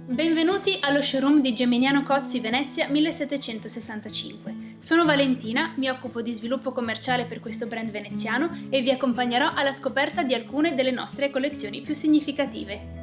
Benvenuti allo showroom di Geminiano Cozzi Venezia 1765. Sono Valentina, mi occupo di sviluppo commerciale per questo brand veneziano e vi accompagnerò alla scoperta di alcune delle nostre collezioni più significative.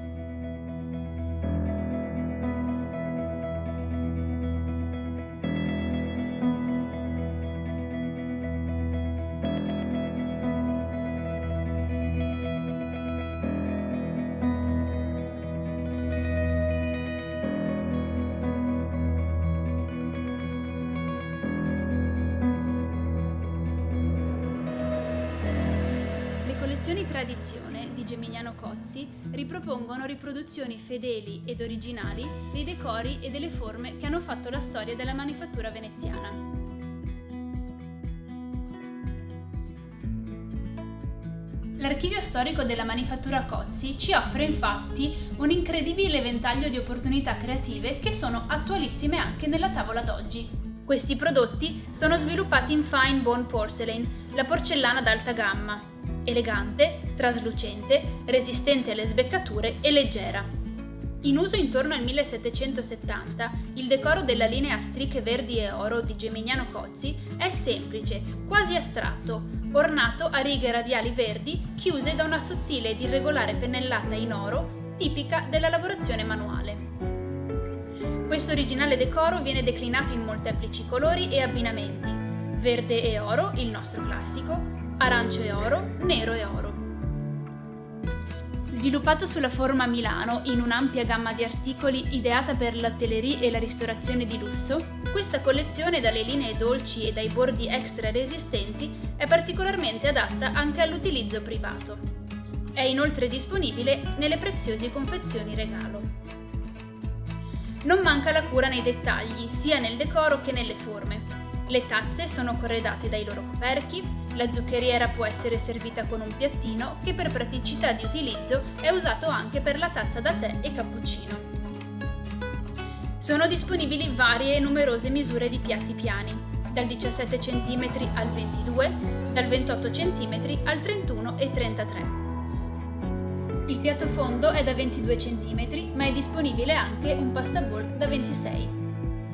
Le collezioni Tradizione di Geminiano Cozzi ripropongono riproduzioni fedeli ed originali dei decori e delle forme che hanno fatto la storia della manifattura veneziana. L'archivio storico della manifattura Cozzi ci offre infatti un incredibile ventaglio di opportunità creative che sono attualissime anche nella tavola d'oggi. Questi prodotti sono sviluppati in Fine Bone Porcelain, la porcellana d'alta gamma, elegante, traslucente, resistente alle sbeccature e leggera. In uso intorno al 1770, il decoro della linea a strisce verdi e oro di Geminiano Cozzi è semplice, quasi astratto, ornato a righe radiali verdi chiuse da una sottile ed irregolare pennellata in oro, tipica della lavorazione manuale. Questo originale decoro viene declinato in molteplici colori e abbinamenti: verde e oro, il nostro classico, arancio e oro, nero e oro. Sviluppato sulla forma Milano in un'ampia gamma di articoli ideata per l'hotellerie e la ristorazione di lusso, questa collezione dalle linee dolci e dai bordi extra resistenti è particolarmente adatta anche all'utilizzo privato. È inoltre disponibile nelle preziose confezioni regalo. Non manca la cura nei dettagli, sia nel decoro che nelle forme. Le tazze sono corredate dai loro coperchi, la zuccheriera può essere servita con un piattino che per praticità di utilizzo è usato anche per la tazza da tè e cappuccino. Sono disponibili varie e numerose misure di piatti piani, dal 17 cm al 22, dal 28 cm al 31 e 33. Il piatto fondo è da 22 cm, ma è disponibile anche un pasta bowl da 26.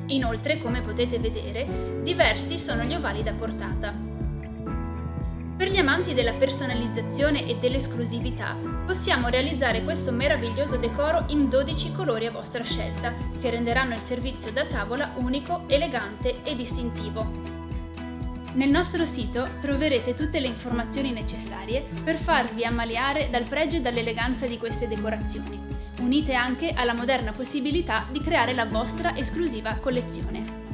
Inoltre, come potete vedere, diversi sono gli ovali da portata. Per gli amanti della personalizzazione e dell'esclusività, possiamo realizzare questo meraviglioso decoro in 12 colori a vostra scelta, che renderanno il servizio da tavola unico, elegante e distintivo. Nel nostro sito troverete tutte le informazioni necessarie per farvi ammaliare dal pregio e dall'eleganza di queste decorazioni, unite anche alla moderna possibilità di creare la vostra esclusiva collezione.